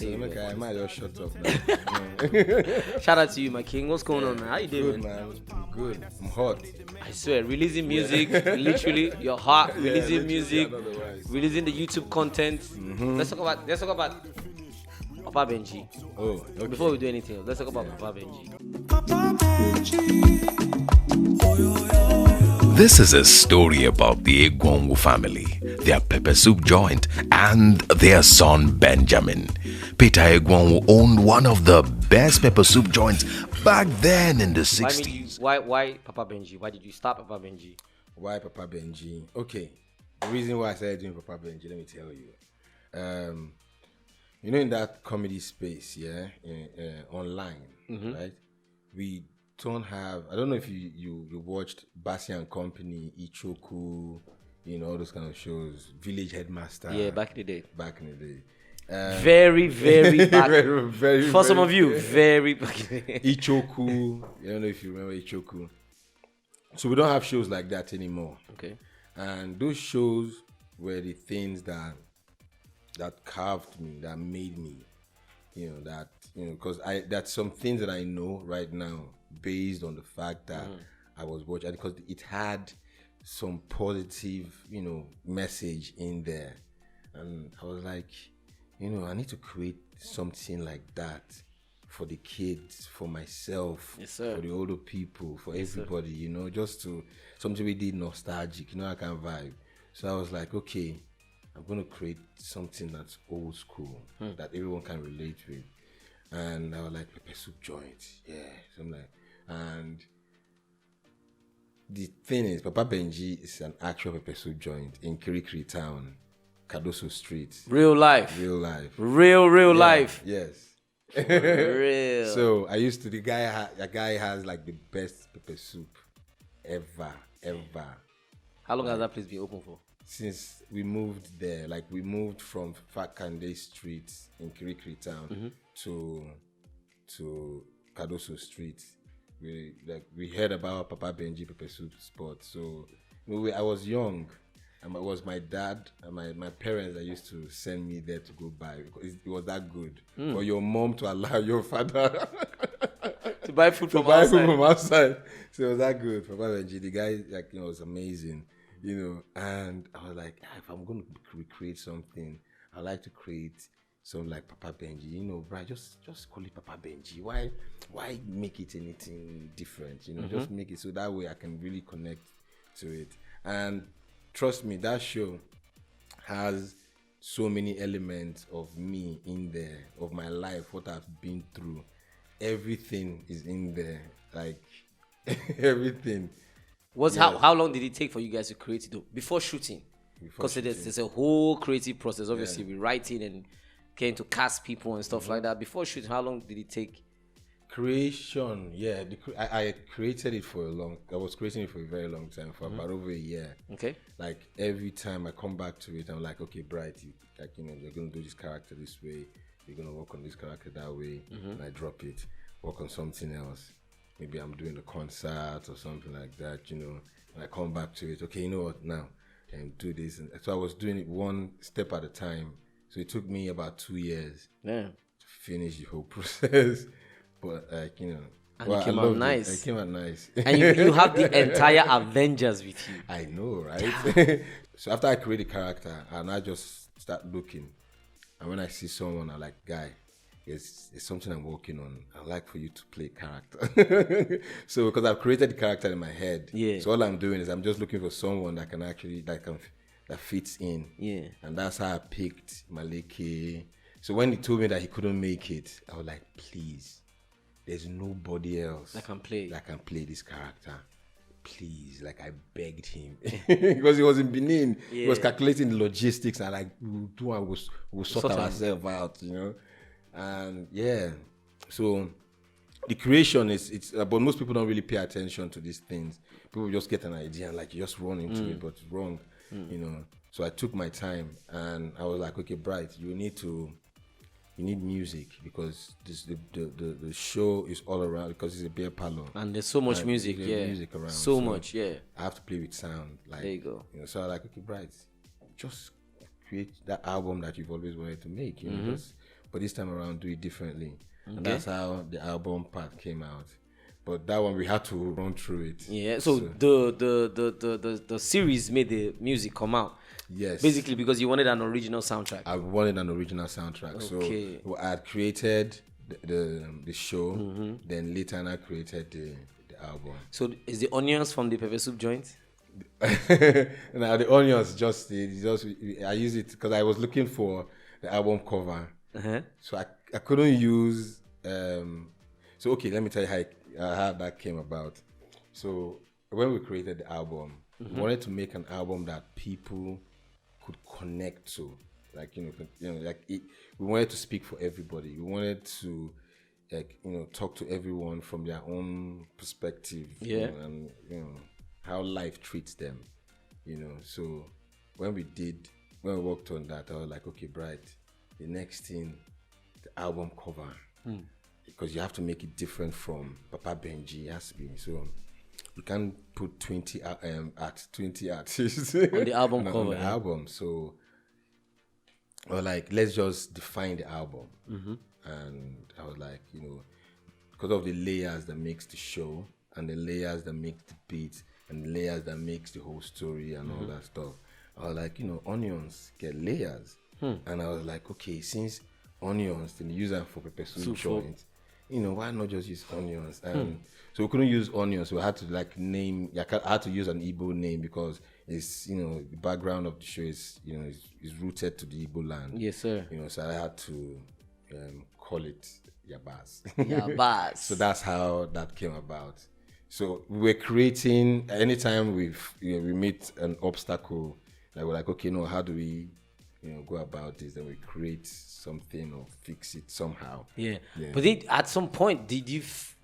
tell you. Okay, I might just shut up now. Shout out to you, my king. What's going on, man? How you doing? Good, man. I'm good. I'm hot. I swear, releasing music, literally, your heart, releasing music, releasing the YouTube content. Let's talk about Papa Benji. Oh, okay. Before we do anything else, let's talk about Papa Benji. This is a story about the Egwonwu family, their pepper soup joint, and their son Benjamin. Peter Egwonwu owned one of the best pepper soup joints back then in the 60s. Why Papa Benji? Why did you start Papa Benji? Why Papa Benji? Okay. The reason why I started doing Papa Benji, let me tell you. You know, in that comedy space, online, right? We don't have, I don't know if you watched Bassi and Company, Ichoku, you know, all those kind of shows, Village Headmaster. Yeah, back in the day. Very, Very back. very, For some of you, very back in the day. Ichoku. I don't know if you remember Ichoku. So we don't have shows like that anymore. Okay. And those shows were the things that carved me, that made me, because that's some things that I know right now based on the fact that I was watching, because it had some positive, message in there. And I was like, I need to create something like that for the kids, for myself, yes, sir. For the older people, for everybody, just to something we did nostalgic, I can vibe. So I was like, okay, I'm going to create something that's old school, that everyone can relate with. And I was like, pepper soup joint. Yeah. So I'm like, and the thing is, Papa Benji is an actual pepper soup joint in Kirikiri town, Kadoso Street. Real life. Real life. Real life. Yes. Real. So I used to, the guy has like the best pepper soup ever. How long has that place been open for? Since we moved there, like we moved from Fakande Street in Kirikiri town to Kadoso Street. We heard about Papa Benji pepper soup spot. So I was young, and it was my dad and my parents that used to send me there to go buy, because it was that good. For your mom to allow your father to buy food from outside. So it was that good. Papa Benji, the guy, was amazing. And I was like, if I'm going to recreate something, I like to create something like Papa Benji. Right? Just call it Papa Benji. Why make it anything different? Just make it so that way I can really connect to it. And trust me, that show has so many elements of me in there, of my life, what I've been through. Everything is in there, like everything. How long did it take for you guys to create it before shooting? Because there's a whole creative process. Obviously, we writing and getting to cast people and stuff like that. Before shooting, how long did it take? Creation, yeah. I created it I was creating it for a very long time, for about over a year. Okay. Like every time I come back to it, I'm like, okay, Bright, you're going to do this character this way. You're going to work on this character that way. And I drop it, work on something else. Maybe I'm doing a concert or something like that, and I come back to it. Okay, you know what, now, and do this. And so I was doing it one step at a time. So it took me about 2 years to finish the whole process. But, And it came out nice. It came out nice. And you have the entire Avengers with you. I know, right? So after I create a character, and I just start looking. And when I see someone, I'm like, guy, it's something I'm working on. I'd like for you to play character. So because I've created the character in my head. Yeah. So all I'm doing is I'm just looking for someone that can actually, that fits in. Yeah. And that's how I picked Maleke. So when he told me that he couldn't make it, I was like, please, there's nobody else that can play this character. Please, I begged him. Because he was in Benin. Yeah. He was calculating the logistics, and we'll sort ourselves out, And so the creation but most people don't really pay attention to these things. People just get an idea and you just run into it, but it's wrong, So I took my time, and I was like, okay, Bright, you need music, because the show is all around, because it's a beer parlor. And there's so much music, music around. So much, yeah. I have to play with sound. There you go. So I was like, okay, Bright, just create that album that you've always wanted to make, just but this time around do it differently. Okay. And that's how the album part came out. But that one we had to run through it. Yeah. So the series made the music come out. Yes. Basically because you wanted an original soundtrack. I wanted an original soundtrack. Okay. So I had created the show, then later I created the album. So is the onions from the pepper soup joint? Now the onions just I use it because I was looking for the album cover. So I couldn't use so okay, let me tell you how that came about. So when we created the album, we wanted to make an album that people could connect to, like we wanted to speak for everybody. We wanted to talk to everyone from their own perspective, and how life treats them, So when we worked on that, I was like, okay, Bright, the next thing, the album cover. Because you have to make it different from Papa Benji. It has to be. So you can't put 20 artists on the album cover. On the album. So I was like, let's just define the album. And I was like, because of the layers that makes the show and the layers that make the beat and the layers that makes the whole story and all that stuff, I was like, onions get layers. And I was like, okay, since onions, then use them for pepper soup joints. Why not just use onions? And so we couldn't use onions. So we had to name. I had to use an Igbo name because it's the background of the show is is rooted to the Igbo land. Yes, sir. So I had to call it Yabaz. Yabaz. So that's how that came about. So we were creating. Anytime we meet an obstacle, we're like, okay, no, how do we go about this? Then we create something or fix it somehow. Yeah. But at some point, did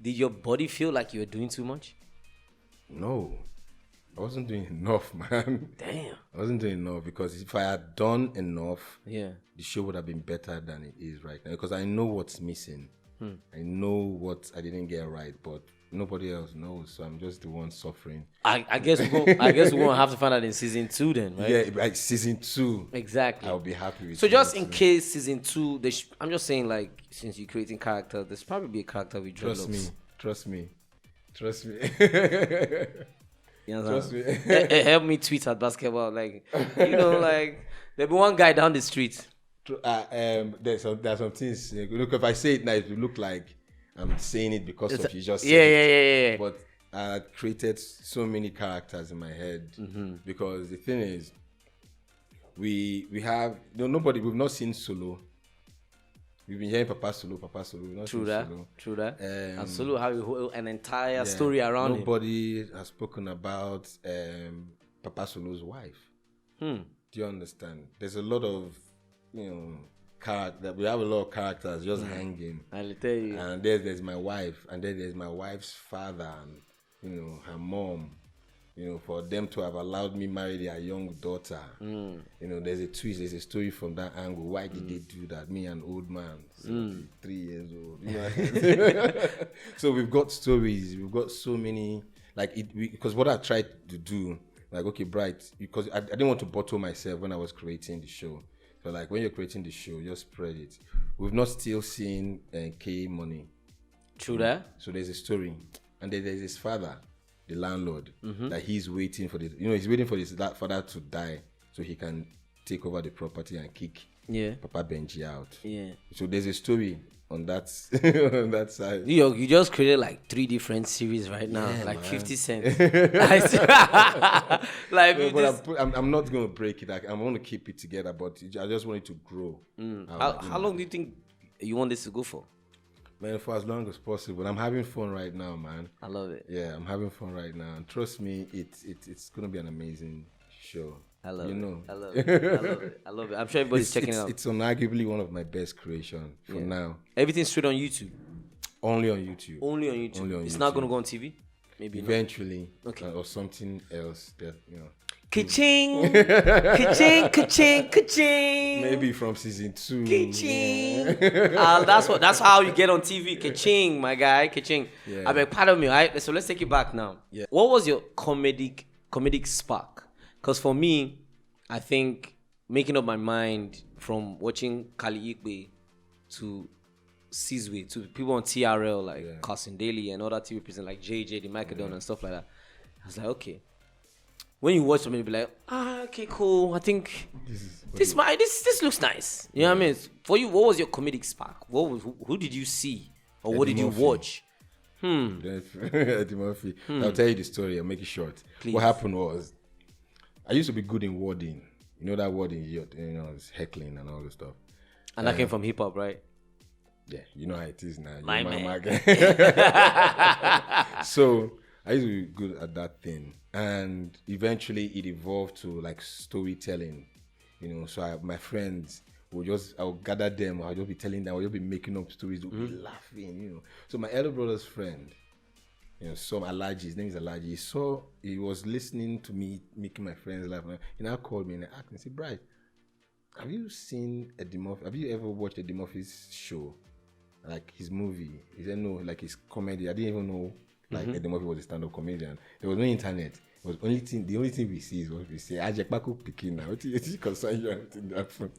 your body feel like you were doing too much? No, I wasn't doing enough, man. Damn. I wasn't doing enough because if I had done enough, the show would have been better than it is right now. Because I know what's missing. I know what I didn't get right, but nobody else knows, so I'm just the one suffering. I guess we're gonna have to find out in season 2 then, right? Yeah, like season 2. Exactly. I'll be happy with. So just in case season 2, I'm just saying, since you're creating character, there's probably be a character with dreadlocks. Trust me. Trust me. Help me tweet at basketball, there'll be one guy down the street. There's some things. Look, if I say it now, it will look like I'm saying it because of you just said it. Yeah. But I created so many characters in my head because the thing is, we have we've not seen Solo. We've been hearing Papa Solo. We've not seen Solo. True that. And Solo have an entire story around him. Nobody has spoken about Papa Solo's wife. Do you understand? There's a lot of character. We have a lot of characters just hanging. I'll tell you. And there's my wife, and then there's my wife's father, and her mom. For them to have allowed me marry their young daughter. There's a twist. There's a story from that angle. Why did they do that? Me, an old man, 3 years old. So we've got stories. We've got so many. Because what I tried to do, okay, Bright, because I didn't want to bottle myself when I was creating the show. So when you're creating the show, just spread it. We've not still seen K Money. True that. So there's a story, and then there's his father, the landlord, that he's waiting for he's waiting for his father to die so he can take over the property and kick Papa Benji out. Yeah. So there's a story on that on that side. You just created 3 different series right now, 50 Cent. I'm not going to break it. I'm going to keep it together, but I just want it to grow. How long do you think you want this to go for? Man, for as long as possible. I'm having fun right now, man. I love it. Yeah, I'm having fun right now. And trust me, it's going to be an amazing show. I love it. I love it. I love it. I'm sure everybody's checking it out. It's unarguably one of my best creations for now. Everything's straight on YouTube? Only on YouTube. Only on YouTube. It's not going to go on TV? Maybe eventually. Okay. Or something else that, Ka-ching! Ka-ching, ka-ching, ka-ching! Maybe from season 2. Ka-ching! That's how you get on TV. Ka-ching, my guy. Ka-ching. Yeah. I beg pardon me, right? So let's take it back now. Yeah. What was your comedic spark? Because for me, I think making up my mind from watching Kali Ikbe to Sizwe, to people on TRL like Carson Daly and other TV presenters like JJ, the Macedon and stuff like that. I was like, okay. When you watch something, you be like, okay, cool. I think this looks nice. You know what I mean? For you, what was your comedic spark? Who did you see, or what did you watch? Eddie Murphy. I'll tell you the story. I'll make it short. Please. What happened was, I used to be good in wording. You know that wording, it's heckling and all this stuff. And that came from hip hop, right? Yeah, you know how it is now. My man. So I used to be good at that thing, and eventually it evolved to like storytelling. So my friends I'll gather them. I'll just be telling them. I'll just be making up stories. They'll be laughing. So my elder brother's friend, some Alaji. His name is Alaji. So he was listening to me making my friends laugh. He now called me and asked me, "Say, Bright, have you seen Eddie Murphy? Have you ever watched Eddie Murphy's show, like his movie?" He said, "No, like his comedy." I didn't even know like Eddie Murphy was a stand-up comedian. There was no internet. It was the only thing we see is what we say. Ajekpaku Pikin now. What is concern you anything that from?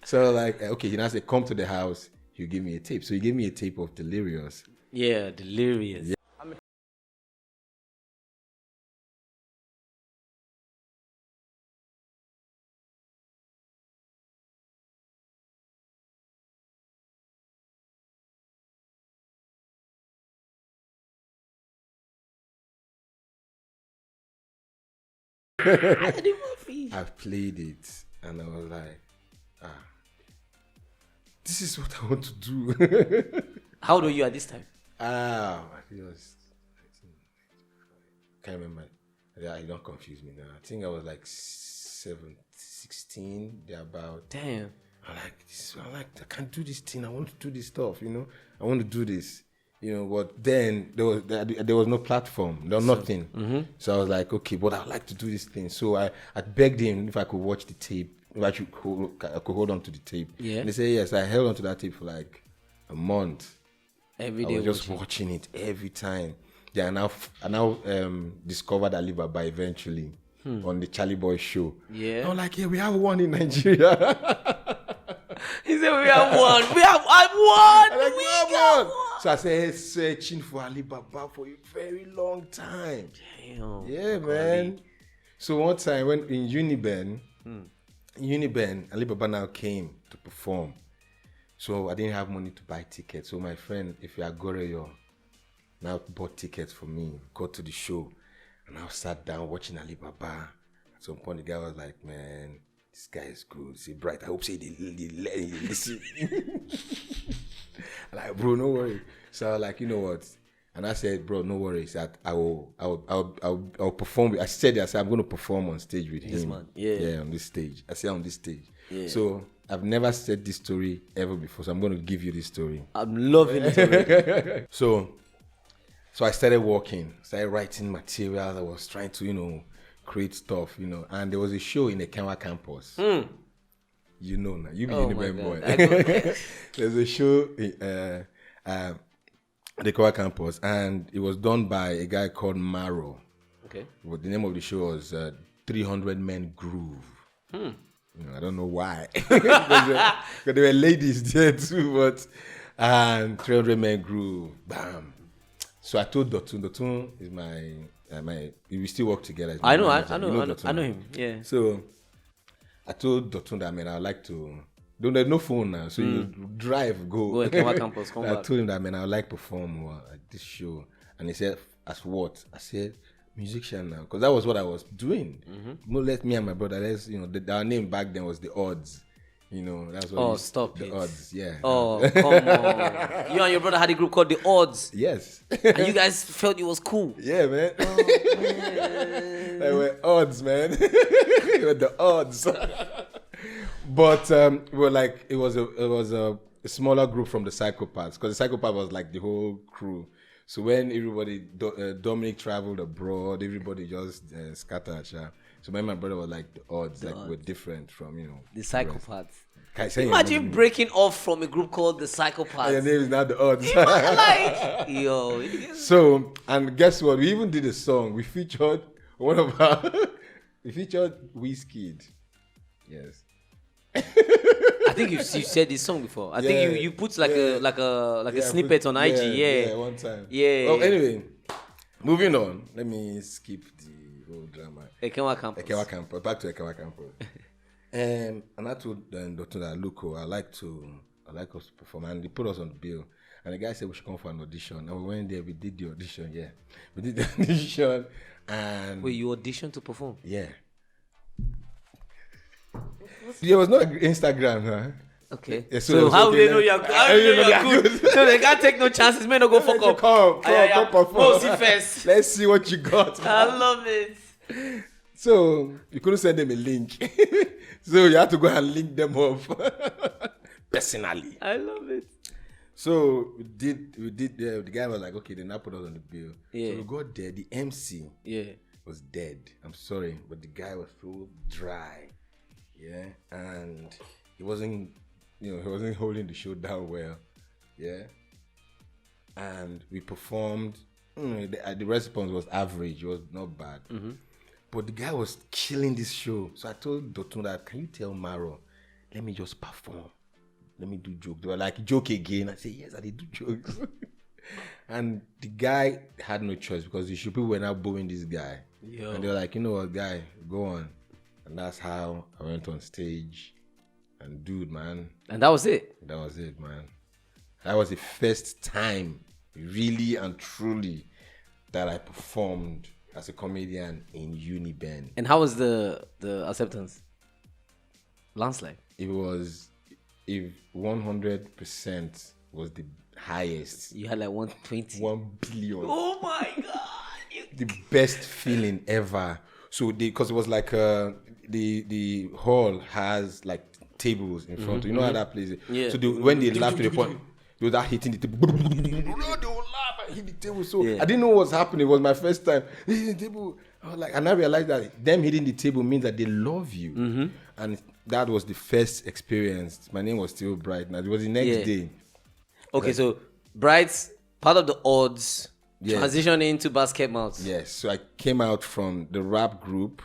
So like, okay, he now said, "Come to the house. He'll give me a tape." So he gave me a tape of Delirious. Yeah, Delirious. Yeah. Eddie Murphy. I've played it and I was like, this is what I want to do. How old were you at this time? I think it was, can't remember. Yeah, don't confuse me now. I think I was like 16, thereabout. Damn. I can't do this thing. I want to do this stuff, I want to do this. But then there was no platform, there was nothing. So I was like, okay, but I'd like to do this thing. So I begged him if I could watch the tape, if I could hold on to the tape. Yeah. And they said yes. I held on to that tape for like a month. Every day. I was just watching it every time. Yeah, I now discovered Alibaba eventually on the Charlie Boy show. Yeah. I was like, yeah, we have one in Nigeria. He said, we have one. We have one. Like, we got one. So I started searching for Alibaba for a very long time. Damn. Yeah, man. So one time when in Uniben, Alibaba now came to perform. So I didn't have money to buy tickets. So my friend, if you are Goreyo, now bought tickets for me, got to the show, and I sat down watching Alibaba. At some point, the guy was like, "Man, this guy is good. Say, Bright, I hope say they listen." Like, bro, no worry. So I was like, you know what? And I said, bro, no worries. I'll perform. I said, I'm going to perform on stage with him. Man. Yeah. Yeah, on this stage. I said on this stage. Yeah. So I've never said this story ever before. So I'm going to give you this story. I'm loving it already. So I started working, started writing material. I was trying to, create stuff, And there was a show in the Kenwa campus. Now, you be the Uniben boy. There's a show in the Kenwa campus, and it was done by a guy called Maro. Okay. But the name of the show was 300 Men Groove. I don't know why. Because there were ladies there too, and 300 Men Groove. Bam. So I told Dotun is my we still work together. I know him. Yeah. So I told Dotun that, man, I'd like to. There's no phone now, so you drive, go in Kenwa campus, come I back. told him that, man, I'd like to perform at this show, and he said, "As what?" I said, "Musician now," because that was what I was doing. Let me and my brother. Our name back then was the Odds. That's what. Stop the it. Odds, yeah. Oh, come on. You and your brother had a group called the Odds. Yes. And you guys felt it was cool. Yeah, man. They were odds, man. They were the odds. But we were like, it was a smaller group from the Psychopaths, because the Psychopath was like the whole crew. So when everybody, Dominic traveled abroad, everybody just scattered. So my brother was like the odds, we're different from the Psychopaths. Imagine breaking off from a group called the Psychopaths. Your name is now the odds. Yo. So, and guess what? We even did a song. We featured we featured Wizkid. Yes. I think you said this song before. I think you put like a snippet on IG. Yeah, one time. Yeah. Well, anyway, moving on. Let me skip the whole drama. Ekenwa Campus. Back to Ekewa Campus. And I told Dr. that look, I like us to perform, and they put us on the bill. And the guy said we should come for an audition. And we went there. We did the audition. Yeah, we did the audition. And wait, you auditioned to perform? Yeah. There was no Instagram, huh? Okay. Yeah, so how do they know you're good? How do they know you're good? So they can't take no chances. Men don't go fuck up. Come perform. Go see first. Let's see what you got. I love it. So you couldn't send them a link. So you had to go and link them up personally. I love it. So we did. The guy was like, okay, they now put us on the bill. Yeah. So we got there. The MC was dead. I'm sorry, but the guy was so dry. Yeah, and he wasn't holding the show down well. Yeah, and we performed. The response was average. It was not bad. Mm-hmm. But the guy was killing this show. So I told Dotun that, can you tell Maro, let me just perform. Let me do jokes. They were like, joke again. I said, yes, I did do jokes. And the guy had no choice because the show people were now booing this guy. Yo. And they were like, you know what, guy, go on. And that's how I went on stage. And dude, man. And that was it? That was it, man. That was the first time, really and truly, that I performed as a comedian in Uniben. And how was the acceptance? Landslide? It was, if 100% was the highest. You had like 120. 1 billion. Oh my God. The best feeling ever. So because it was like the hall has like tables in front. You know how that place is? Yeah. So when they laugh to the point, they were hitting the table. They will laugh and hit the table. So I didn't know what was happening. It was my first time hitting the table. I was like, and I realized that them hitting the table means that they love you. Mm-hmm. And that was the first experience. My name was still Bright. Now it was the next day. Okay, so Bright's part of the odds. Transition into BasketMouth. Yes, so I came out from the rap group,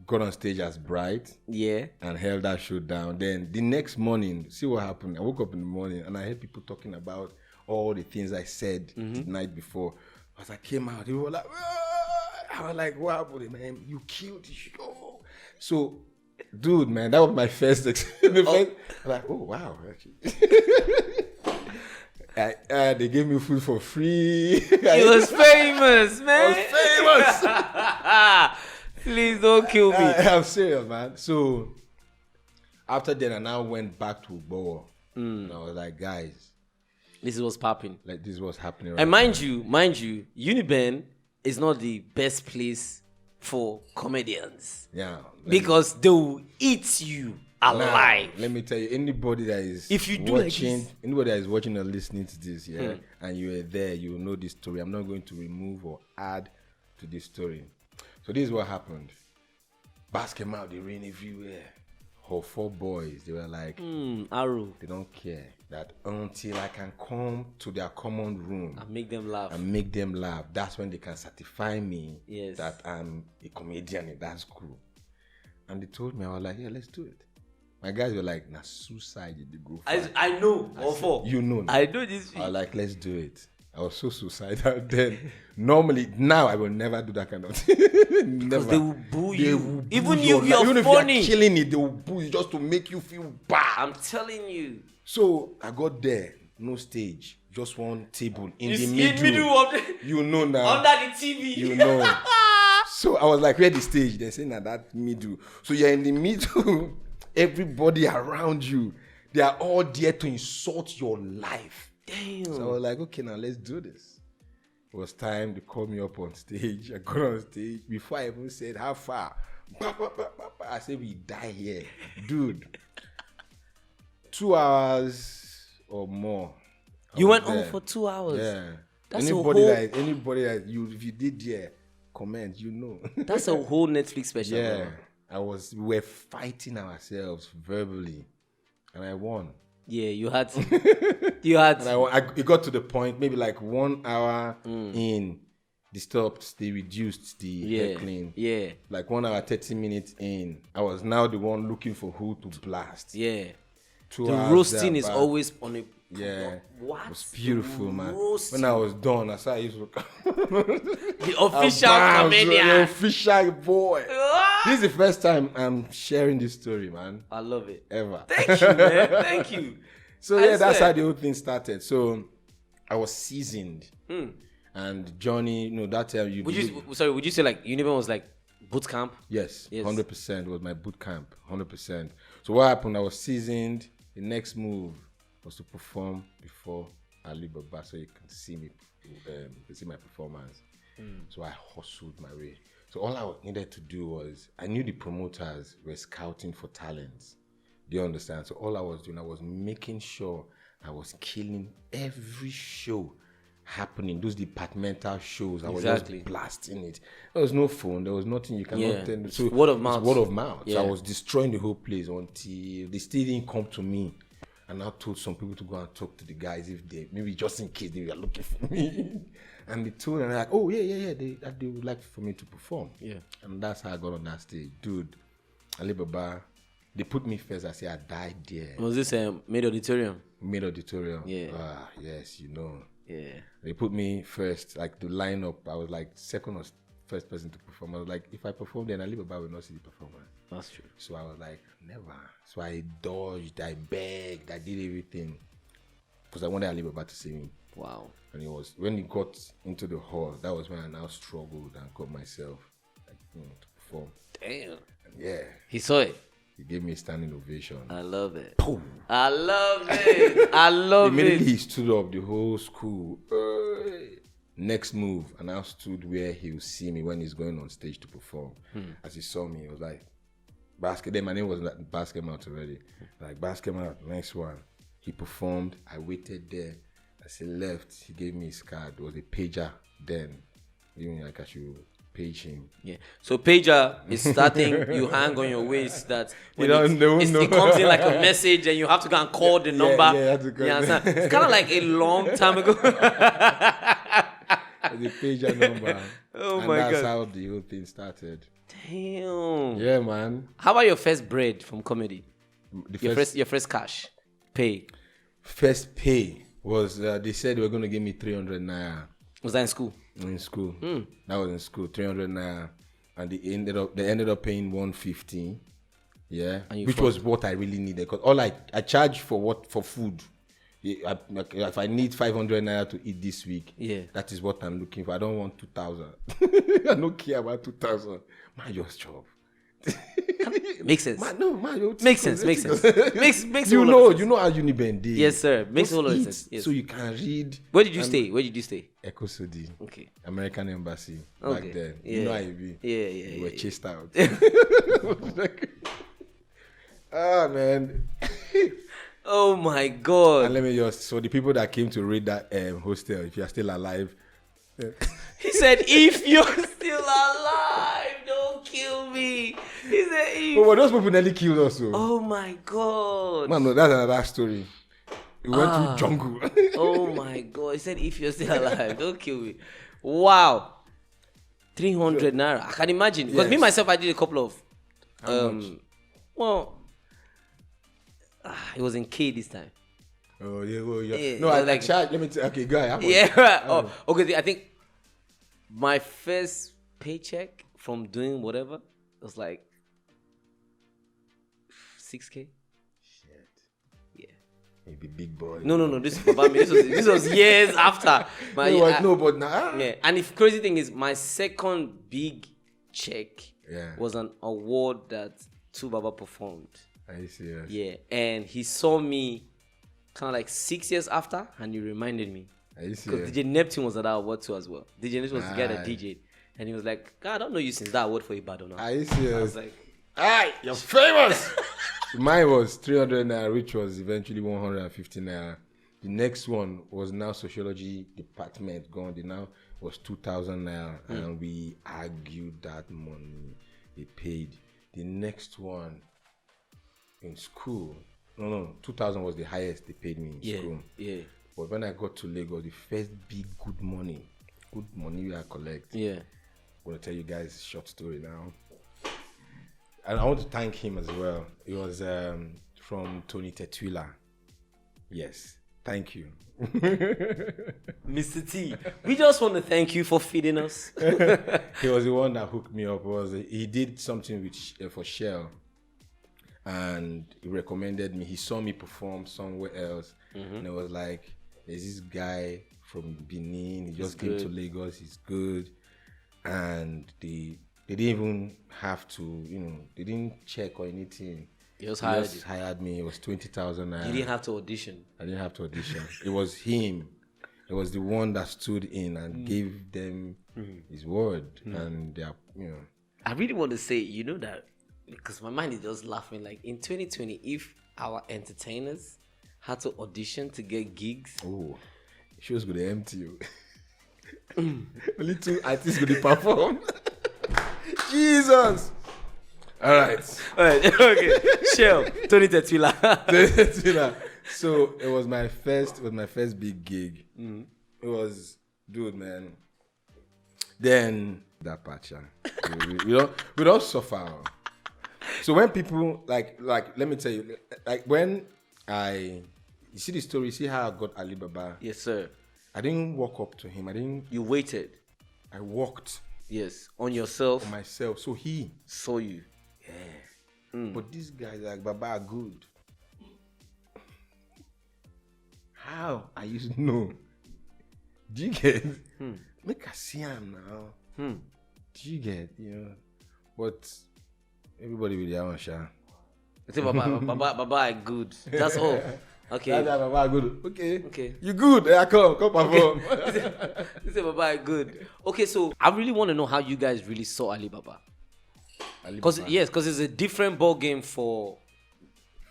got on stage as Bright, and held that show down. Then the next morning, see what happened. I woke up in the morning and I heard people talking about all the things I said the night before. As I came out, people were like, I was like, wow, man, you killed the show. So, dude, man, that was my first experience. I was like, oh, wow. They gave me food for free. He was famous, man. I was famous. Please don't kill me. I'm serious, man. So after that, I now went back to Boa. And I was like, guys, this is what's popping. Like this is what's happening. Right and mind you, Uniben is not the best place for comedians. Yeah. Because they will eat you alive. Let me tell you, anybody that is anybody that is watching or listening to this, and you are there, you will know this story. I'm not going to remove or add to this story. So this is what happened. BasketMouth, they ran everywhere. Her 4 boys, they were like, arrow. They don't care that until I can come to their common room and make them laugh. That's when they can certify me that I'm a comedian in that school. And they told me, I was like, yeah, let's do it. My guys were like, nah, suicide did they go for? I know. You know. I know this. I was like, let's do it. I was so suicidal then. Normally, now I will never do that kind of thing. Because they will boo you. Even if you're funny. If you're killing it, they will boo you just to make you feel bad. I'm telling you. So I got there, no stage, just one table in the middle of the, you know now. Under the TV. You know. So I was like, where the stage? They're saying that middle. So you're in the middle. Everybody around you, they are all there to insult your life. Damn. So I was like, okay, now let's do this. It was time to call me up on stage. I got on stage. Before I even said, how far? I said, we die here. Dude. 2 hours or more. You went on for 2 hours? Yeah. That's anybody that you, if you did comment, you know. That's a whole Netflix special. Yeah. We were fighting ourselves verbally. And I won. Yeah, you had to. And it got to the point, maybe like 1 hour in, stopped, they reduced the heckling. Yeah. Like 1 hour, 30 minutes in, I was now the one looking for who to blast. Yeah. 2 The hours roasting is back. always on a. Yeah. What? It was beautiful, man. Roasting. When I was done, I saw used to The official The comedian. official boy. This is the first time I'm sharing this story, man. I love it. Ever. Thank you, man. Thank you. So I yeah, that's swear. how the whole thing started. So I was seasoned, and Johnny, that time Would you say like Uniben was like boot camp? Yes, Yes. 100% was my boot camp, 100%. So what happened? I was seasoned. The next move was to perform before Ali Baba, so you can see me, see my performance. So I hustled my way. So all I needed to do was, I knew the promoters were scouting for talents. Do you understand? So all I was doing, I was making sure I was killing every show happening, those departmental shows. I was Exactly. just blasting it. There was no phone, there was nothing you cannot tell. So Word of it's mouth. word of mouth. Yeah. So I was destroying the whole place until they still didn't come to me. And I told some people to go and talk to the guys if they, maybe just in case they were looking for me. And they told them, like, oh, yeah, they would like for me to perform. Yeah. And that's how I got on that stage. Dude, Ali Baba, they put me first. I say I died there. Was this made auditorium? Mid auditorium. Yeah. Ah, yes, Yeah. They put me first, like the lineup. I was like second or first person to perform. I was like, if I perform, then Ali Baba will not see the performance. That's true. So I was like, never. So I dodged, I begged, I did everything because I wanted Ali Baba to see me. Wow. And it was when he got into the hall, that was when I now struggled and got myself like, to perform. Damn. And yeah, He saw it. he gave me a standing ovation. I love it. Boom. I love it. I love Immediately it. he stood up, the whole school. Next move, and I stood where he would see me when he's going on stage to perform. As he saw me, he was like, then my name was like BasketMouth already. Like, BasketMouth, next one. He performed. I waited there. As he left, he gave me his card. It was a pager then. Even like I should page him. Yeah. So pager is starting. You hang on your waist. That when don't know. it comes in like a message, and you have to go and call the number. Yeah, you have to call. You understand? It's kind of like a long time ago. The pager number. Oh and my that's God. how the whole thing started. Damn. Yeah, man. How about your first bread from comedy? The Your first cash pay. first pay was they said they were going to give me 300 naira Was that in school? in school. That was in school, 300 naira, and they ended up paying 150. Yeah, And which was what I really needed because all I charge for food. If I need 500 naira to eat this week, that is what I'm looking for. I don't want 2,000. I don't care about 2,000. Man, just chop. Makes sense. Man, Makes sense. Makes sense. Makes You a whole lot of know, you know how Uniben did. Yes, sir. Makes a Just whole lot of eat sense. Yes. So you can read. Where did you stay? Where did you stay? Echo Sodi, Okay. American Embassy Okay. back then. Yeah. You know how it be. Yeah. We were chased out. Ah, man. Oh my God. And let me just, so the people that came to raid that hostel, if you're still alive, He said, if you're still alive, don't kill me. He said, if. but those people nearly killed us. So. Oh my God. Man, no, that's another story. We went through jungle. Oh my God. He said, if you're still alive, don't kill me. Wow. 300 naira. I can imagine. Because me, Yes. myself, I did a couple of. How much? Well, it was in K this time. Oh, yeah, well, yeah. Yeah, No, yeah, I like- charge, let me tell okay, go ahead. How much? Yeah. Oh, okay. I think my first paycheck from doing whatever was like 6K. Yeah. Maybe big boy. No. This is about me. This was years after. No, but now. Yeah. And the crazy thing is, my second big check Yeah. was an award that Tu Baba performed. Are you serious? Yeah. And he saw me kind of like 6 years after, and he reminded me. Are you Because serious? DJ Neptune was at that award too as well. DJ Neptune was the guy that Aye. DJ'd. And he was like, God, I don't know you since that award for Ibadan now. Are you I serious? was like, Aye, you're famous. Mine was 300 naira, which was eventually 150 naira. The next one was now sociology department gone. The now was 2,000 naira, and we argued that money they paid. The next one in school, no, 2,000 was the highest they paid me in school. yeah. But when I got to Lagos, the first big good money good money I collect. Yeah. I'm gonna tell you guys a short story now. And I want to thank him as well. It was from Tony Tetwila. Yes. Thank you. Mr. T, we just want to thank you for feeding us. He was the one that hooked me up. He did something with for Shell, and he recommended me. He saw me perform somewhere else, and it was like, there's this guy from Benin. He just came to Lagos. He's good, and they didn't even have to, they didn't check or anything. He just hired me. It was 20,000. You didn't have to audition. I didn't have to audition. It was him. It was the one that stood in and gave them his word, and they are, I really want to say, that, because my mind is just laughing. Like in 2020, if our entertainers had to audition to get gigs, shows go to empty you. Only 2 artists go to perform. Jesus. All right. Okay. Shell, Tony Tetwila. So it was my first big gig. It was, dude, man. Then that patch, we don't suffer. So when people like, let me tell you, like when you see the story, see how I got Alibaba. Yes, sir. I didn't walk up to him. You waited. I walked. Yes, on yourself. On myself. So he saw you. Yeah. But these guys like Baba are good. How? I used to know. Do you get? Make I see him now. Do you get? But everybody with their own share. Say Baba are good. That's all. Okay. That's Baba are good. Okay. You good? Yeah, come perform. You say Baba are good. Okay, so I really want to know how you guys really saw Alibaba. Because it's a different ball game for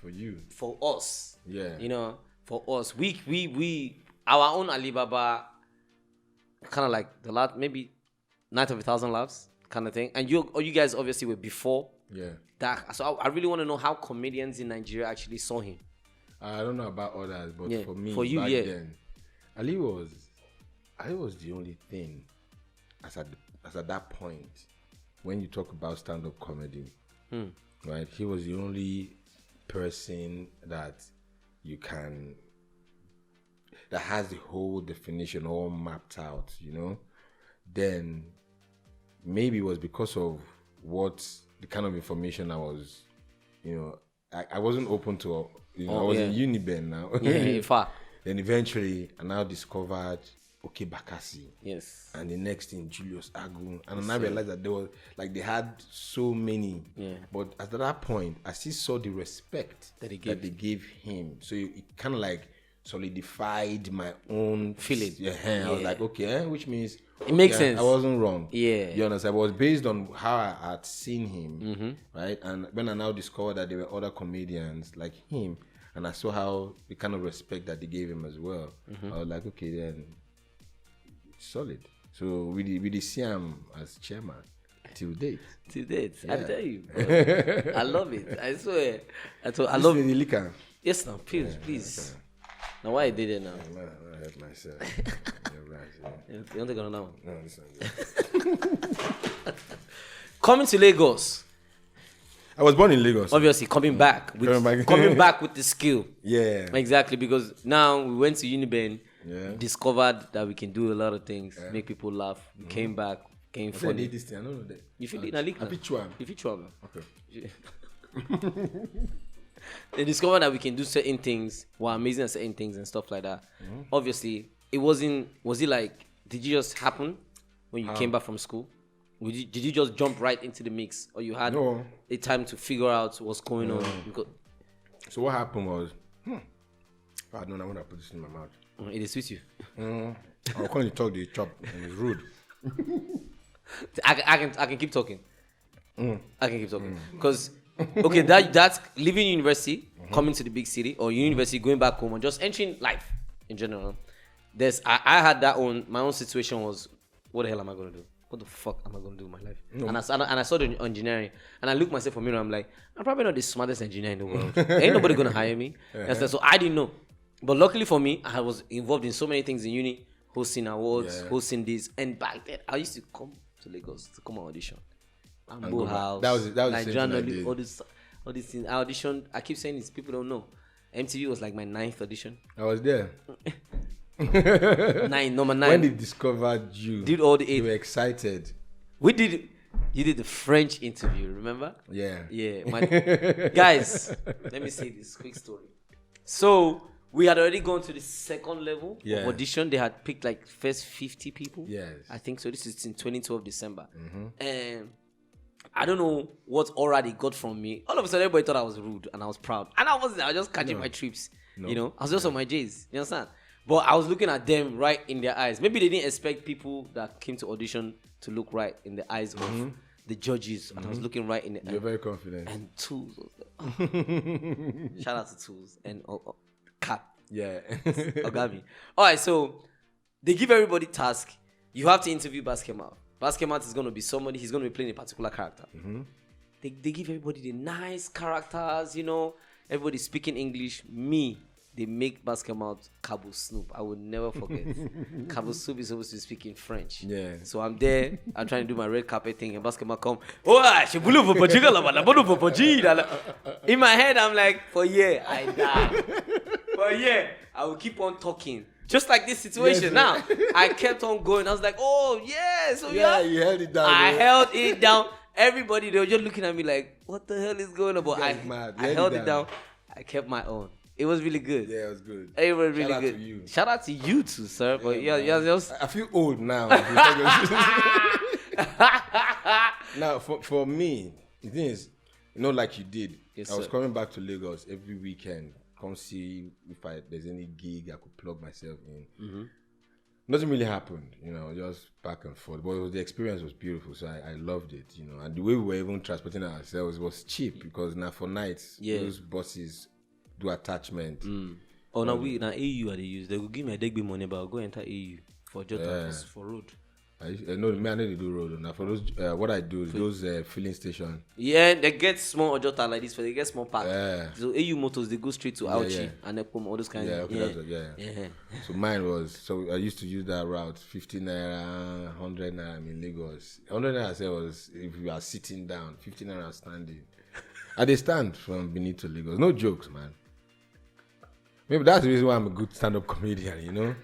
you, for us. Yeah. For us, we our own Alibaba, kind of like the last maybe Night of 1,000 Laughs kind of thing, and you guys obviously were before. Yeah. That, so I really want to know how comedians in Nigeria actually saw him. I don't know about others, but for me, for you, back then, Ali was the only thing as at that point when you talk about stand-up comedy, right? He was the only person that has the whole definition all mapped out, Then maybe it was because of the kind of information I was, I wasn't open to, I was in Uniben now. Yeah, in fact. Then eventually I now discovered Bakassi. Yes. And the next thing, Julius Agu. And I realized that they had so many. Yeah. But at that point, I still saw the respect that they gave him. So it kind of like solidified my own feeling. I was like, which means it makes sense. I wasn't wrong. Yeah. You understand? It was based on how I had seen him, right? And when I now discovered that there were other comedians like him, and I saw how the kind of respect that they gave him as well, I was like, okay, then solid. So we see him as chairman till date. Yeah. I tell you, bro. I love it. I swear. I love it. Liquor. Yes, now, please. Okay. Now, why I did it now? I hurt myself. You're right. Yeah. You don't take another one? No, this one. Coming to Lagos. I was born in Lagos. Obviously, coming back with the skill. Yeah. Exactly, because now we went to Uniben, discovered that we can do a lot of things, make people laugh. We came back, came funny. I did this thing. I don't know that. You feel it? I feel Okay. They discovered that we can do certain things, we're amazing at certain things and stuff like that. Obviously, was it like, did it just happen when you came back from school? Did you just jump right into the mix, or you had a time to figure out what's going on? So what happened was, I don't know when I put this in my mouth. It is with you. I'll call you talk the chop, and it's rude. I can keep talking. I can keep talking because that's leaving university, coming to the big city, or university, going back home, and just entering life in general. I had my own situation was, what the hell am I gonna do? What the fuck am I going to do with my life? No. And I saw the engineering, and I looked myself in the mirror. I'm like, I'm probably not the smartest engineer in the world. Ain't nobody going to hire me. So I didn't know. But luckily for me, I was involved in so many things in uni. hosting awards, hosting this. And back then, I used to come to Lagos to come audition. Ambo House, that was Nigerian the same thing I did. all these things. I auditioned. I keep saying this, people don't know. MTV was like my 9th audition. I was there. Number 9. When they discovered you, Did all the 8. they were excited. You did the French interview, remember? Yeah. Yeah. Guys, let me say this quick story. So, we had already gone to the second level of audition. They had picked like first 50 people. Yes. I think so. This is in 2012 December. And I don't know what aura they got from me. All of a sudden, everybody thought I was rude and I was proud. And I wasn't. I was just catching my trips. You know, I was just on my J's. You understand? But I was looking at them right in their eyes. Maybe they didn't expect people that came to audition to look right in the eyes of the judges. And I was looking right in the You're very confident. And Tools. Shout out to Tools. And Cap. Yeah. Ogami. All right, so they give everybody task. You have to interview BasketMouth. BasketMouth is going to be somebody. He's going to be playing a particular character. They give everybody the nice characters, you know. Everybody speaking English. Me, they make BasketMouth Cabo Snoop. I will never forget. Cabo Snoop is supposed to speak in French. Yeah. So I'm there. I'm trying to do my red carpet thing, and BasketMouth come. Oh, she blew for Portugal. In my head, I'm like, for a year, I die. For a year, I will keep on talking. Just like this situation now. I kept on going. I was like, oh, yeah. So Yeah, you held it down. I held it down. Everybody, they were just looking at me like, what the hell is going on? But I held it down. I kept my own. It was really good. Yeah, it was good. It was really Shout good. out to you. Shout out to you too, sir. But yeah, just I feel old now. Now, for me, the thing is, you know, like you did, Yes, I was sir. coming back to Lagos every weekend. Come see if there's any gig I could plug myself in. Nothing really happened, you know, just back and forth. But the experience was beautiful, so I loved it, you know. And the way we were even transporting ourselves was cheap because now for nights, those buses do attachment. oh now we now AU are they use. They will give me a degbe money, but I'll go enter AU for Jota for road. No, man, I need to do road. Now for those, what I do is those filling station. Yeah, they get small Jota like this, but they get small pack. Yeah. So AU motors they go straight to Auchi and they come all those kind Yeah, of okay, So mine was, so I used to use that route, 50 naira, 100 naira in Lagos. 100 naira I said was if you are sitting down, 50 naira standing. And they stand from Benin to Lagos. No jokes, man. Maybe that's the reason why I'm a good stand-up comedian, you know?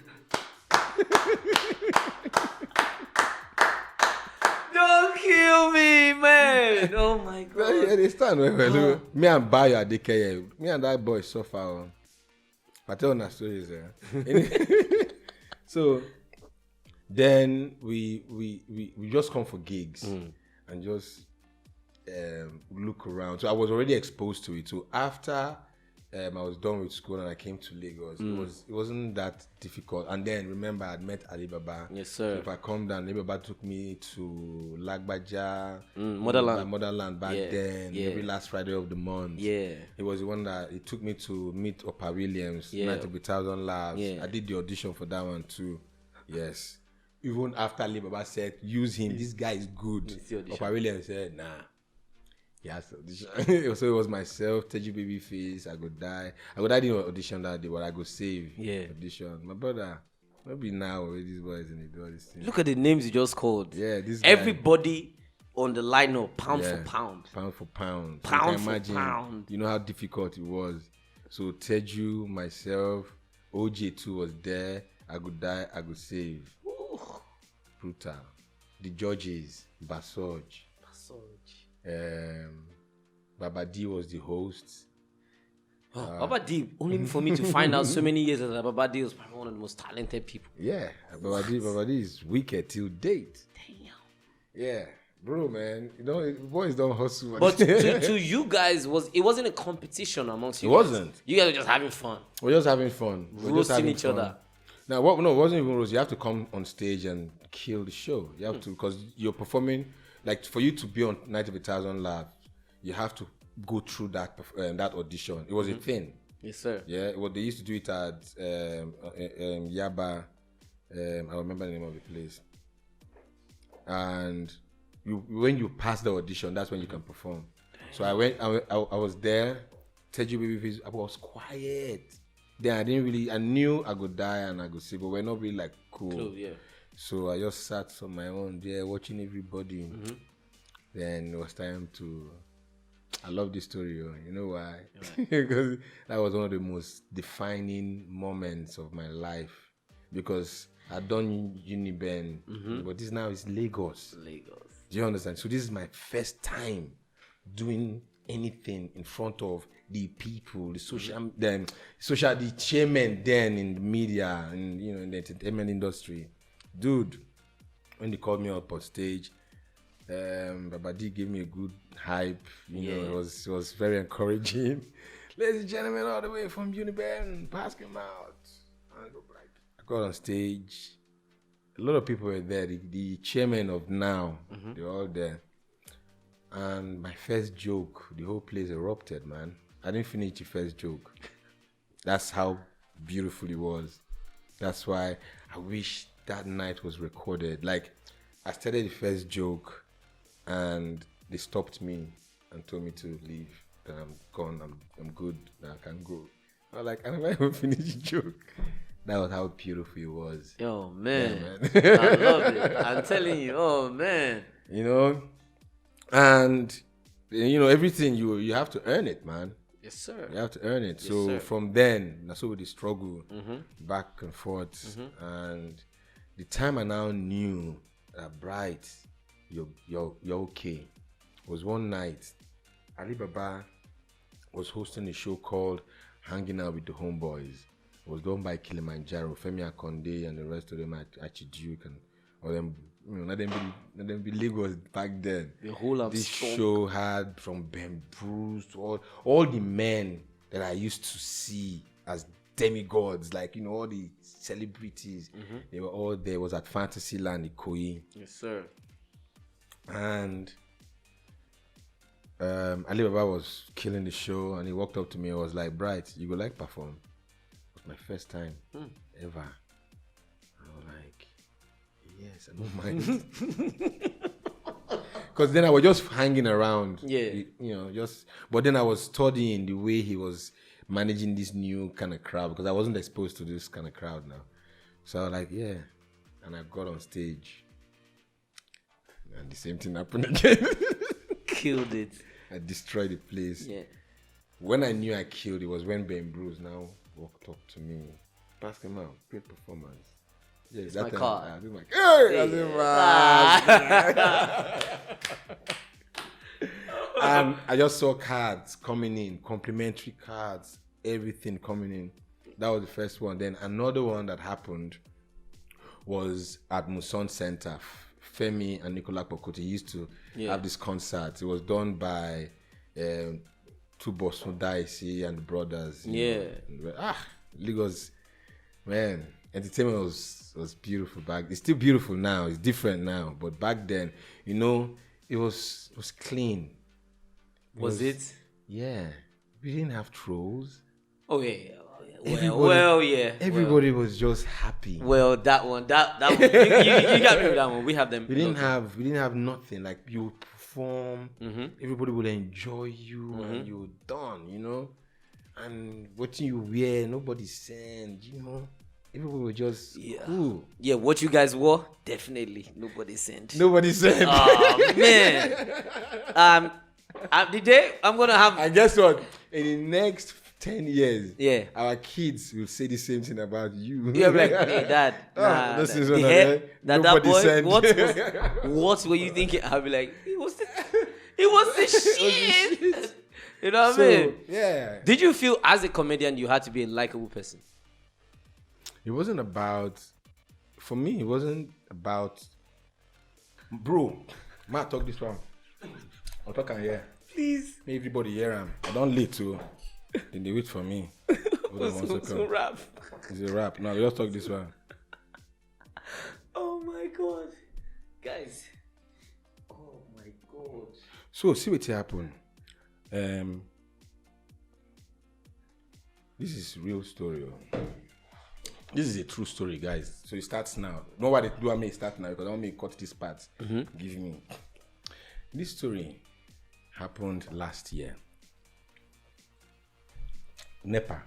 Don't kill me, man. Oh my god. Yeah, they stand well. Me and Bayo at DKA, me and that boy so far. I tell you stories there. So then we just come for gigs and just look around. So I was already exposed to it. So after I was done with school and I came to Lagos, it wasn't that difficult. And then remember I had met Alibaba. Yes, sir. So if I come down, Alibaba took me to Lagbaja, Motherland back then. Every last Friday of the month. Yeah. It was the one that it took me to meet Opa Williams, 90,000 Labs. Yeah. I did the audition for that one too. Yes. Even after Alibaba said, use him, this guy is good. Opa Williams said, nah. Yes, audition. So it was myself, Teji Babyface, I Go Die. I Go Die didn't audition that day, but I Go Save. Yeah. Audition. My brother, maybe now with these boys and they do all these things. Look at the names you just called. Yeah, this guy. Everybody on the lineup, pound for pound. Pound for pound. Pound you can for imagine, pound. You know how difficult it was. So Teju, myself, OJ2 was there. I Go Die, I Go Save. Ooh. Brutal. The judges, Basoj. Baba D was the host. Baba D, only for me to find out so many years that Baba D was probably one of the most talented people. Yeah, Baba D is wicked till date. Damn. Yeah, bro, man. You know, boys don't hustle. But to you guys, it wasn't a competition amongst you. It wasn't. You guys were just having fun. We're just having fun. Roasting each other. Now, it wasn't even roast. You have to come on stage and kill the show. You have to, because you're performing. Like for you to be on 90,000 Labs, you have to go through that audition. It was a thing. Yes, sir. Yeah, they used to do it at Yaba. I remember the name of the place. And when you pass the audition, that's when you can perform. So I went. I was there. Teju Babyface. I was quiet. then I knew I could die and I could see, but we're not really like cool. Close, yeah. So I just sat on my own there watching everybody. Then it was time to. I love this story. You know why? Because that was one of the most defining moments of my life. Because I'd done Uniben, but this now is Lagos. Do you understand? So this is my first time doing anything in front of the people, the chairman then in the media and in the entertainment industry. Dude, when they called me up on stage, Babadi gave me a good hype. It was very encouraging. Ladies and gentlemen, all the way from Uniben, BasketMouth. I got on stage. A lot of people were there. The chairman of now, they were all there. And my first joke, the whole place erupted, man. I didn't finish the first joke. That's how beautiful it was. That's why I wish that night was recorded. Like, I started the first joke and they stopped me and told me to leave. That I'm gone, I'm good, now I can go. I was like, I never even finished the joke. That was how beautiful it was. Yo, man. Yeah, man. I love it. I'm telling you, oh, man. And, everything, you have to earn it, man. Yes, sir. You have to earn it. Yes, So sir. from then, that's with the struggle, back and forth. And the time I now knew that Bright, you're okay, was one night. Ali Baba was hosting a show called Hanging Out with the Homeboys. It was done by Kilimanjaro, Femi Akonde, and the rest of them at Archduke and all them. Let them be Lagos back then. The whole of this stock. show had from Ben Bruce to all the men that I used to see as demigods, like all the celebrities. They were all there. It was at Fantasyland, Ikoyi. Yes, sir. And Ali Baba was killing the show, and he walked up to me and was like, Bright, you go like perform? It was my first time ever. I was like, yes, I don't mind. Because then I was just hanging around. Yeah. But then I was studying the way he was managing this new kind of crowd, because I wasn't exposed to this kind of crowd now. So I was like, yeah. And I got on stage. And the same thing happened again. Killed it. I destroyed the place. Yeah. When I knew I killed, it was when Ben Bruce now walked up to me. BasketMouth, great performance. Yeah, It's my car. I did my and I just saw cards coming in, complimentary cards, everything coming in. That was the first one. Then another one that happened was at Muson Center. Femi and Nicola Pokuti used to have this concert. It was done by Tubosun Daisy and the brothers. Lagos, man, entertainment was beautiful back. It's still beautiful now. It's different now, but back then, it was clean. Was it? Yeah, we didn't have trolls. Oh yeah. Well, yeah. Everybody was just happy. Well, that one, that one, you got me with that one. We have them. We didn't have nothing. Like, you would perform, everybody would enjoy you, and you were done, And what you wear, nobody send, Everybody was just cool. Yeah, what you guys wore, definitely nobody sent. Nobody sent. Oh man. I'm gonna have. And guess what? In the next 10 years, our kids will say the same thing about you. You're like, hey, Dad, this is the what hair, that boy, sent. what were you thinking? I'll be like, it was the shit. You know what I mean? Yeah. Did you feel as a comedian you had to be a likable person? It wasn't about, for me, it wasn't about, bro, ma talk this one. I'll talk here. Please. May everybody hear him. I don't late to. Then they wait for me. It's a rap. It's a rap. Now, let's talk this one. Oh my God. Guys. Oh my God. So, see what happened. This is real story. This is a true story, guys. So it starts now. Nobody do I may start now because I want me to cut this part. Give me. This story happened last year. NEPA.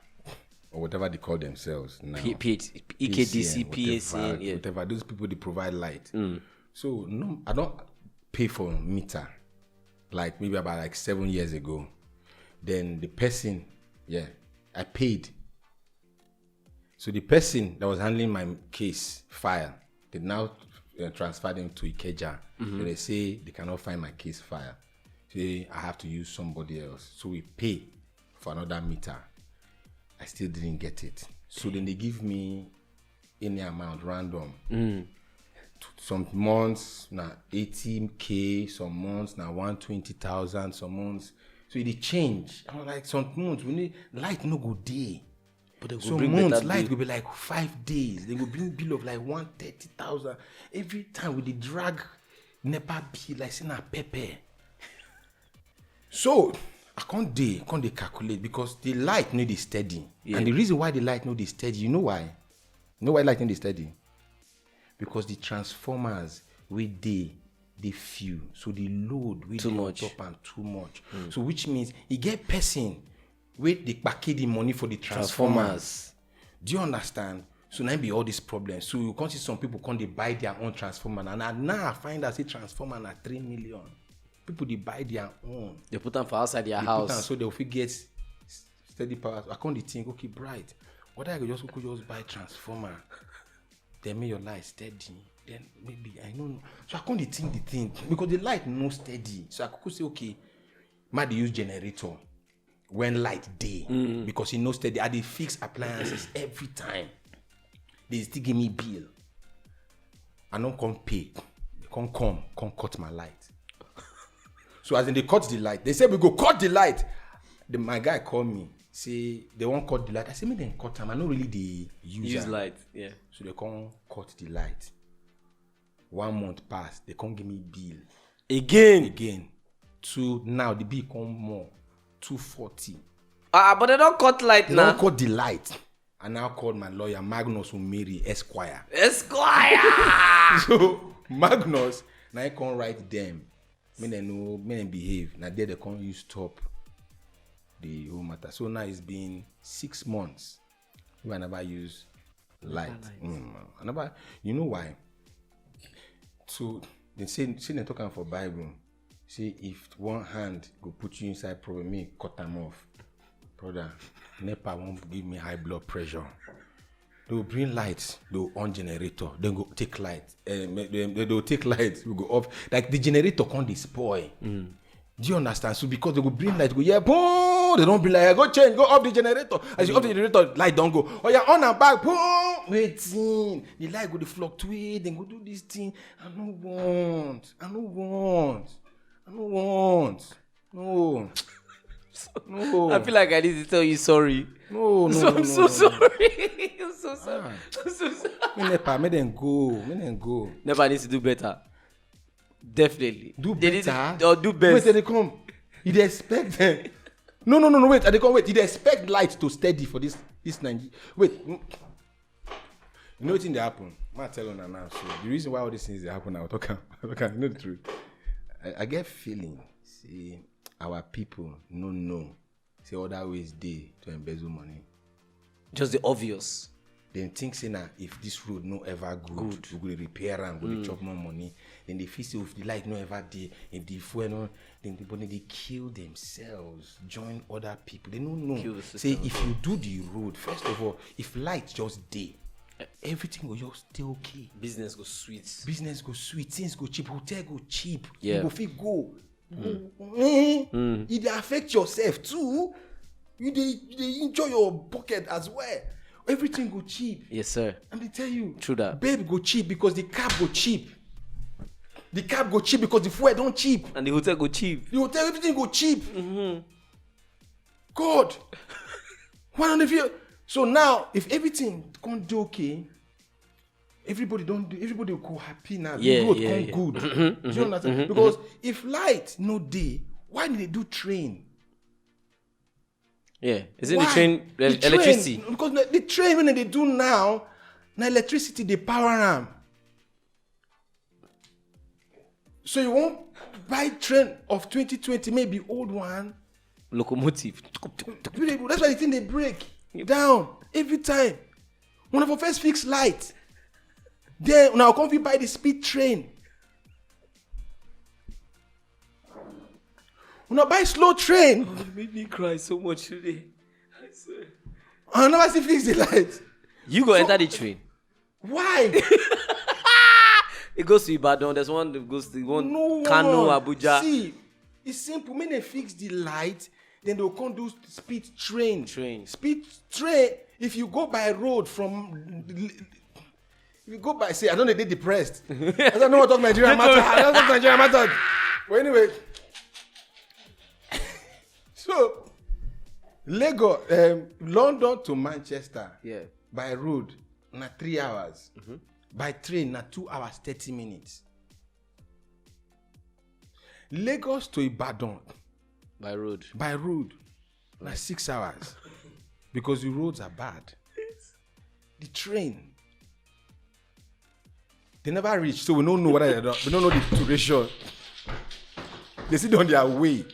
or whatever they call themselves now. EKDC, PACN, yeah. Whatever. Those people, they provide light. So, no, I don't pay for meter. Like maybe about like 7 years ago. Then the person, I paid. So the person that was handling my case file, they now transferred him to Ikeja. So they say they cannot find my case file. Say I have to use somebody else. So we pay for another meter. I still didn't get it. So then they give me any amount random. Some months now 80K, some months now 120,000, some months. So it change. I'm like, some months we need light no go day. But so months light will be like 5 days. They will bring bill of like 130,000 every time with the drag NEPA bill like saying a pepper. So I can't calculate because the light need is steady. Yeah. And the reason why the light need is steady, you know why? You know why light need is steady? Because the transformers with they few, so the load with too much up and too much. So which means you get person with the package the money for the transformers. Do you understand? So now be all these problems. So you can't see some people they buy their own transformer, and now I find that say transformer at 3 million. People they buy their own. They put them for outside their house. So they'll get steady power. I can't think, okay, bright. What I could just buy transformer. Then make your light steady. Then maybe I don't know. So I can't think the thing because the light no steady. So I could say, okay, might use generator when light day because it no steady. I dey fix appliances every time. They still give me bill. I don't come pay. They come cut my light. So as in they cut the light, they say we go cut the light. My guy called me, say they won't cut the light. I say me then cut them. I know really the use light, yeah. So they can't cut the light. 1 month passed, they can't give me bill. Again. So now the bill come more, 240. But they don't cut light now. They don't cut the light. I now called my lawyer, Magnus Umeri, Esquire. So Magnus, now I can't write them. Me they know, me they behave. Now they can't use stop the whole matter. So now it's been 6 months. I never use light. I never. You know why? So they say they talking for Bible. Say if one hand go put you inside problem, me cut them off. Brother, NEPA won't give me high blood pressure. They will bring lights, they will on generator, then go take light. They will take light, we go off. Like the generator can't spoil. Do you understand? So because they will bring light, go boom, they don't bring light, go change, go off the generator. As you off the generator, light don't go. Oh yeah, on and back, boom, waiting. The light go to fluctuate, then go do this thing. I don't want. No. I feel like I need to tell you sorry. No. I'm so sorry. I'm so sorry. Me then go. NEPA needs to do better. Definitely. Do better? Or do best. Wait, they come. You expect them. No, wait. They come. Wait, you expect light to steady for this Nigeria. Wait. You know what thing they happen? I'm telling you now. So the reason why all these things they happen, I'll talk. You know the truth. I get feeling. See, our people no. See other ways they to embezzle money. Just the obvious. Then think say now if this road no ever good, we go repair and go chop more money. Then they feel say if the light no ever dey, if the fuel no, then they kill themselves, join other people. They don't know. Say if you do the road, first of all, if light just dey, everything will just stay okay. Business go sweet. Things go cheap. Hotel go cheap. Yeah. You go fit go. It affect yourself too. You dey enjoy your pocket as well. Everything go cheap. Yes, sir. And they tell you, true that. Babe go cheap because the cab go cheap. The cab go cheap because the fuel don't cheap. And the hotel go cheap. The hotel, everything go cheap. God. Why don't they feel? So now, if everything can't do okay, everybody will go happy now. The road come good. Do you understand? Because if light no day, why did they do train? Yeah, isn't the train electricity? Because the train when they do now electricity they power them. So you won't buy train of 2020, maybe old one. Locomotive. That's why the thing they break down. Every time. When I first fix light, then now come buy the speed train. When I buy slow train. Oh, it made me cry so much today. I swear. I never see fix the light. You go enter the train. Why? It goes to Ibadan. There's one that goes to one No Kano, one. Abuja. See, it's simple. When they fix the light, then they'll come do speed train. Speed train. If you go by road from, if you go by, say, I don't know, they're depressed. I don't know what talk Nigerian matter. I don't talk Nigerian matter. But anyway, so Lagos, London to Manchester, by road, na 3 hours. Mm-hmm. By train, na 2 hours, 30 minutes. Lagos to Ibadan. By road. Na 6 hours. Because the roads are bad. The train. They never reach, so we don't know what they do. We don't know the duration. They sit on their way.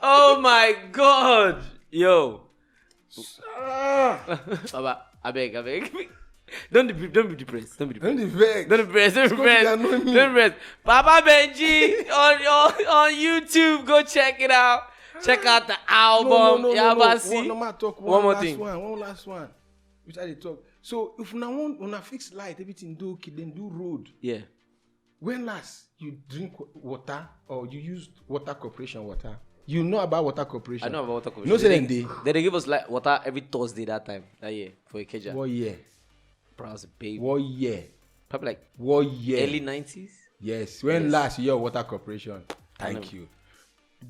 Oh my God. Yo. Baba, I beg. Don't be depressed. Don't be depressed. Papa Benji on YouTube. Go check it out. Check out the album. No. One more thing. One last one. Which I talk. So if when I fix light, everything do okay, then do road. Yeah. When last you drink water or you used water corporation water? You know about water corporation? I know about water corporation. No, say they give us like water every Thursday that year for Ikeja. What year? Bro, I was a baby. What year? Probably like what year? Early 90s. Yes. When last you hear water corporation? Thank you.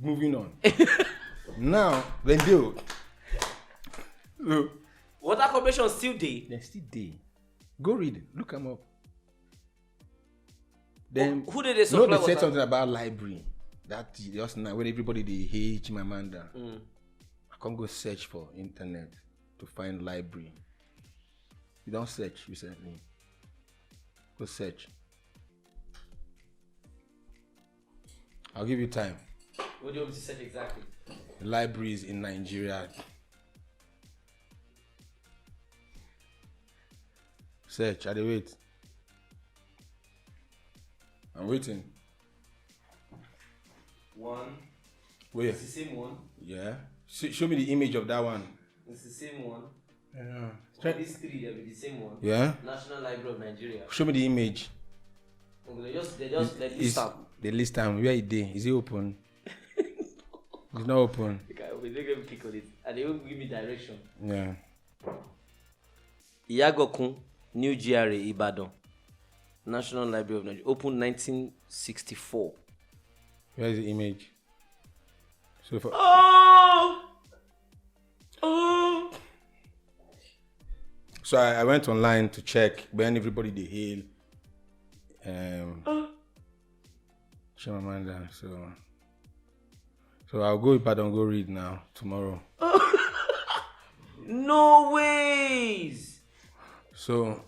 Moving on. Now, when do water corporation still day? They still day. Go read it. Look them up. Then who did they supply they water? said something about library. That just now when everybody they hate Chimamanda. I can't go search for internet to find library. You don't search recently. Go search. I'll give you time. What do you want me to search exactly? Libraries in Nigeria. Search. I wait. I'm waiting. One. Where? It's the same one. Yeah. Show me the image of that one. It's the same one. Yeah. These three, they'll be the same one. Yeah. National Library of Nigeria. Show me the image. They just list up. The list time. Where it is it open? It's not open. We're not going to click on it. And they will give me direction. Yeah. Iyagokun, New GRA, Ibadan. National Library of Nigeria. Opened 1964. Where is the image? So for So I went online to check when everybody they hail Chimamanda. So I'll go Ibadan, go read now tomorrow. No ways. So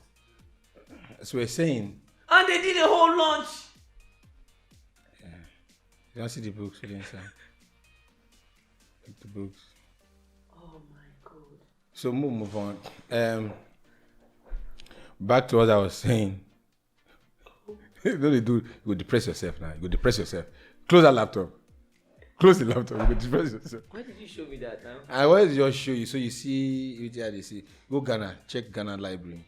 as we're saying. And they did a whole launch. Yeah. You don't see the books inside. Take the books. Oh my God. So move on. Back to what I was saying. You know they do. You go depress yourself now. You go depress yourself. Close that laptop. Close the laptop. You go depress yourself. Why did you show me that now? I always just show you so you see what they see. Go Ghana. Check Ghana library.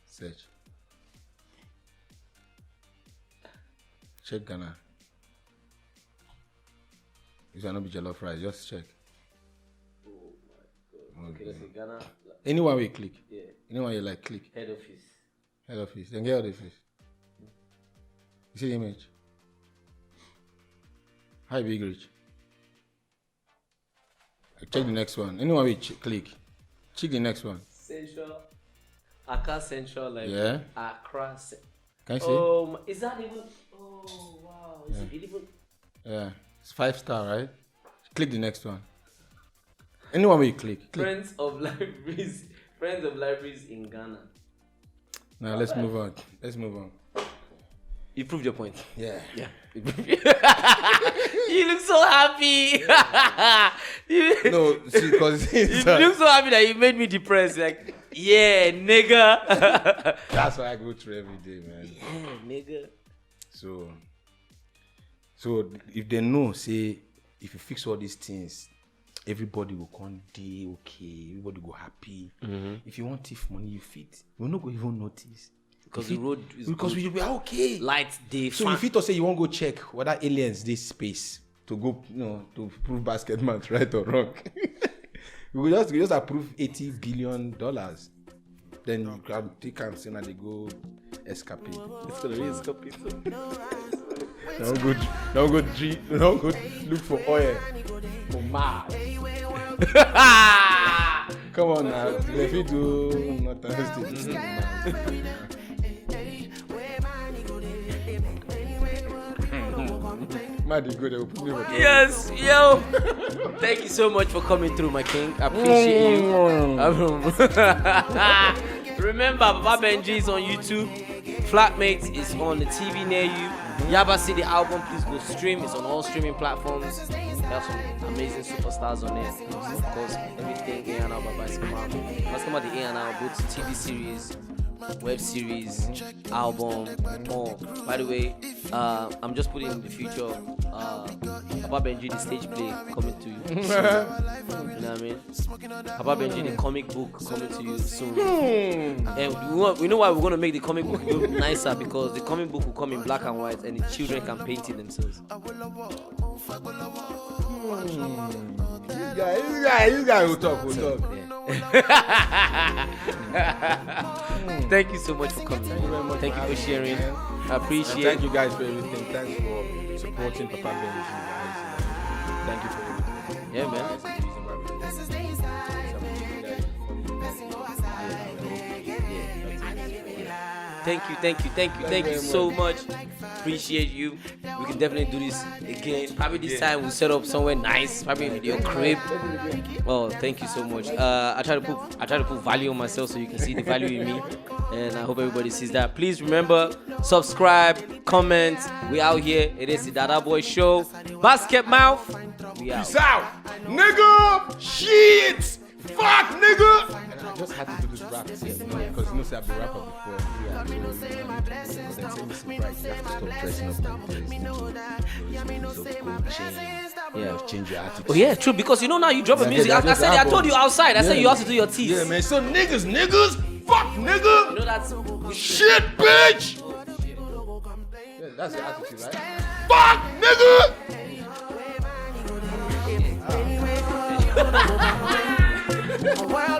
Search. Check Ghana. If you are not be jollof rice, just check. Oh my God. Okay, let's see Ghana. Anyone we click. Yeah. Anyone you like, click. Head office. Head office. Then get head office. You see the image? How big reach? Check the next one. Anyone we click. Check the next one. Accra Central Library. Yeah. Accra. Can you see? Is that even? Oh wow! Is it even? Yeah. It's 5-star, right? Click the next one. Anyone will click. Friends of Libraries in Ghana. Now let's move on. You proved your point. Yeah. Yeah. You look so happy. No, see, because You look so happy that you made me depressed. Like, yeah, nigga. that's what I go through every day, man. Yeah, nigga. So if they know, say, if you fix all these things, everybody will come day okay, everybody go happy. If you want thief money, you fit. We're not going to even notice. Because the road is Because good. we will be okay. Light day. So if you to say you won't go check whether aliens this space to go, to prove BasketMouth right or wrong, we just approve $80 billion. Then you can take and say now they go escaping. It's gonna be escaping. Don't go look for oil for Mars. Come on now, if you do not understand. Yes, yo. Thank you so much for coming through, my king. I appreciate you. Remember, Papa Benji is on YouTube. Flatmates is on the TV near you. Yaba City album, please go stream. It's on all streaming platforms. There's some amazing superstars on it. Of course, everything A&R by BasketMouth. BasketMouth the A&R, both TV series, web series, album, more. By the way, I'm just putting in the future Papa Benji the stage play coming to you soon. You know what I mean? Papa Benji the comic book coming to you soon. And we know why we're going to make the comic book look nicer, because the comic book will come in black and white and the children can paint it themselves. This guy will talk. Thank you so much for coming. Thank you very much. Thank you for sharing. I appreciate Thank you guys for everything. Thanks for supporting Papa Benji, guys. Thank you for everything. Yeah, man. Thank you so much. Appreciate you. We can definitely do this again. Probably this time we'll set up somewhere nice, probably in your crib. Oh, thank you so much. I try to put value on myself so you can see the value in me, and I hope everybody sees that. Please remember, subscribe, comment. We out here. It is the Dadaboy Show. BasketMouth. We out. Peace out, nigga. Shit. Fuck, nigga. And I just had to do this rap thing, because you know, say I've been a rapper before. Yeah. Change your attitude. Oh yeah, true. Because you know now you drop a music. I said I told you outside. I said you have to do your teeth. Yeah, man. So niggas, fuck, nigga. You know that's Shit, bitch. Yeah, that's your attitude, right? Fuck, nigga. Well,